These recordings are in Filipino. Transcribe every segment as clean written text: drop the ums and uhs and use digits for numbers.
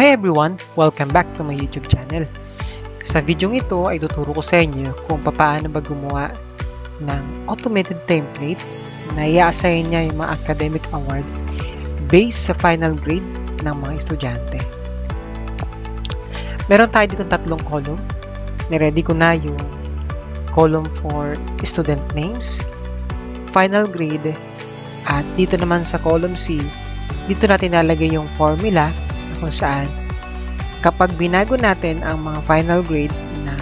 Hi everyone! Welcome back to my YouTube channel. Sa video ito ay tuturo ko sa inyo kung paano ba gumawa ng automated template na i-assign niya yung mga academic award based sa final grade ng mga estudyante. Meron tayo dito tatlong column. Niready ko na yung column for student names, final grade, at dito naman sa column C, dito natin nalagay yung formula kung saan kapag binago natin ang mga final grade na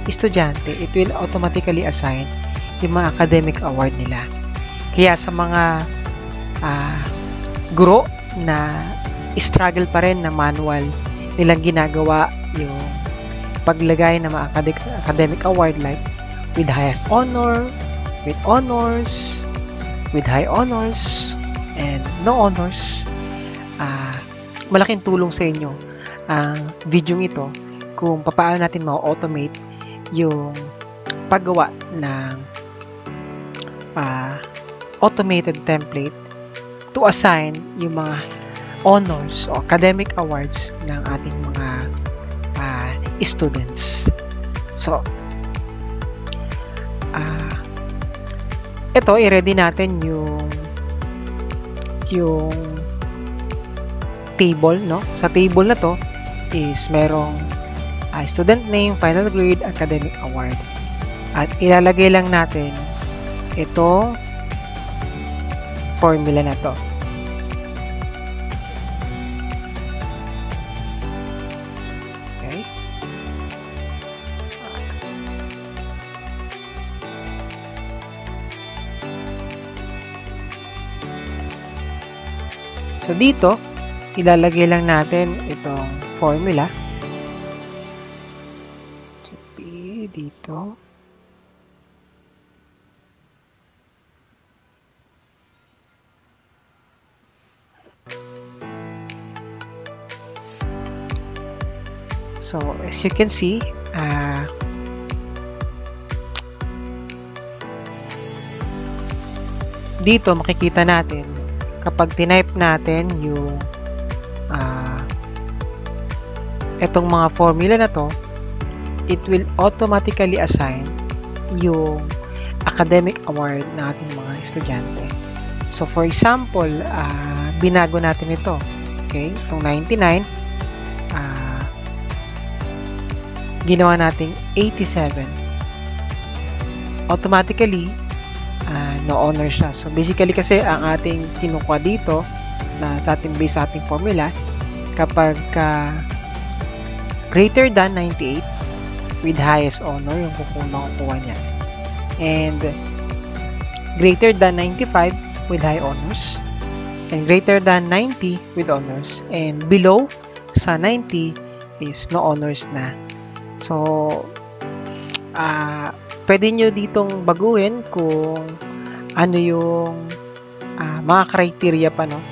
estudyante, it will automatically assign yung mga academic award nila. Kaya sa mga guro na struggle pa rin na manual nilang ginagawa yung paglagay ng mga academic award like with highest honor, with honors, with high honors, and no honors, malaking tulong sa inyo ang video ito kung paano natin ma-automate yung paggawa ng automated template to assign yung mga honors o academic awards ng ating mga students. So, ito, i-ready natin yung table, no? Sa table na to is merong student name, final grade, academic award. At ilalagay lang natin itong formula na to. Okay. So dito, ilalagay lang natin itong formula. Dito. So, as you can see, dito makikita natin kapag tinype natin yung itong mga formula na to, it will automatically assign yung academic award ng ating mga estudyante. So, for example, binago natin ito. Okay? Itong 99, ginawa nating 87. Automatically, no honor siya. So, basically kasi ang ating kinukuha dito na sa ating base sa ating formula, kapag greater than 98 with highest honor yung kukuha niya, and greater than 95 with high honors, and greater than 90 with honors, and below sa 90 is no honors na. So pwede nyo ditong baguhin kung ano yung mga criteria pa, no?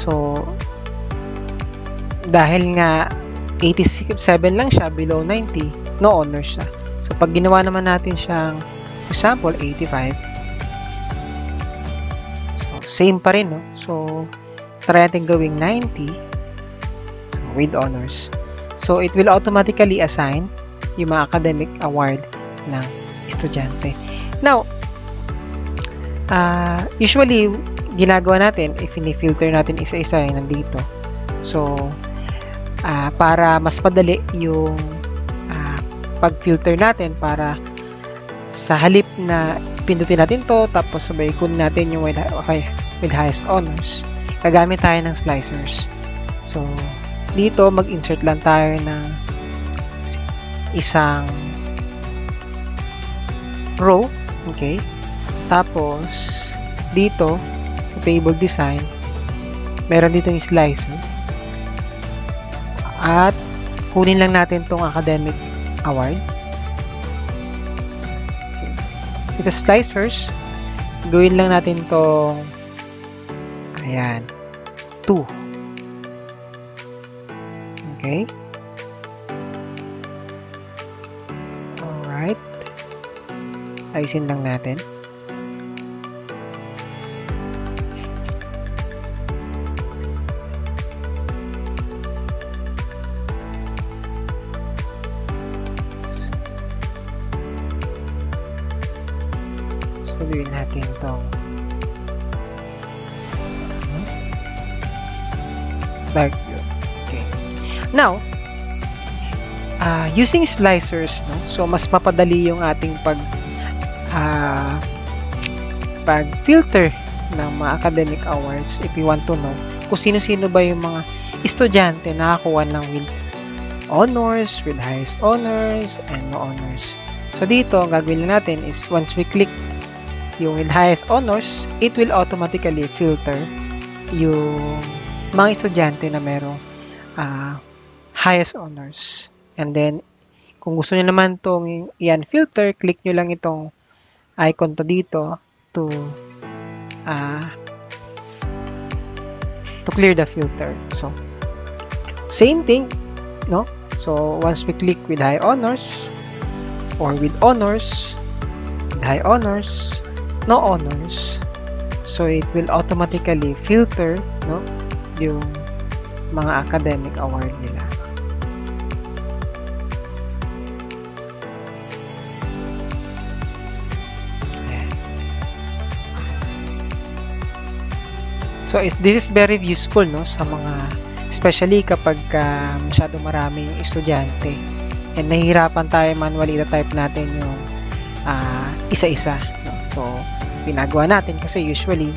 So, dahil nga 87 lang siya, below 90, no honors siya. So, pag ginawa naman natin siyang, for example, 85, so, same pa rin, no? So, try natin gawing 90, so, with honors. So, it will automatically assign yung mga academic award ng estudyante. Now, usually, ginagawa natin, if ini-filter natin isa-isa yung nandito. So, para mas padali yung pag-filter natin, para sa halip na pindutin natin to, tapos sabay kunin natin yung with highest honors, gagamit tayo ng slicers. So, dito, mag-insert lang tayo ng isang row. Okay? Tapos, dito, table design, meron dito yung slicer, at kunin lang natin tong academic award. Ito slicers, gawin lang natin tong ayan, 2. Okay, alright, ayusin lang natin. Gawin natin itong dark blue. Okay. Now, using slicers, no? So, mas mapadali yung ating pag-filter ng mga academic awards if you want to know kung sino-sino ba yung mga estudyante na nakakuha ng with honors, with highest honors, and no honors. So, dito, ang gagawin natin is once we click yung with highest honors, it will automatically filter yung mga estudyante na merong highest honors. And then, kung gusto niyo naman itong i-unfilter, click nyo lang itong icon to dito to clear the filter. So, same thing, no? So, once we click with high honors or with honors, with high honors, no honors, so it will automatically filter, no, yung mga academic award nila. So, this is very useful, no, sa mga, especially kapag masyado maraming estudyante and nahihirapan tayo manually type natin yung isa-isa, no? So, ginagawa natin kasi usually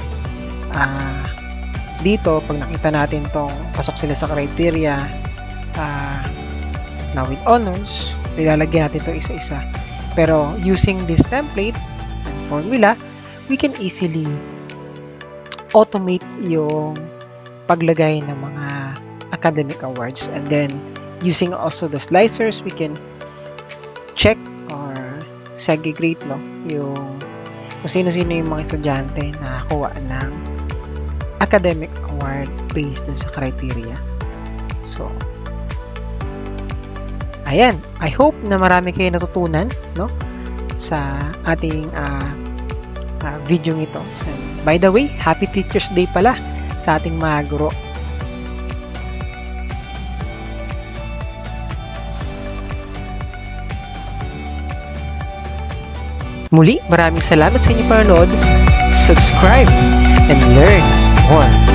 dito, pag nakita natin tong pasok sila sa criteria na with honors, nilalagyan natin itong isa-isa. Pero, using this template and formula, we can easily automate yung paglagay ng mga academic awards, and then using also the slicers, we can check or segregate, no, yung kung sino-sino yung mga estudyante na kuha ng academic award based dun sa criteria. So, ayan, I hope na marami kayo natutunan, no, sa ating video ito. So, by the way, Happy Teacher's Day pala sa ating mga guro. Muli, maraming salamat sa inyong panonood. Subscribe and learn more.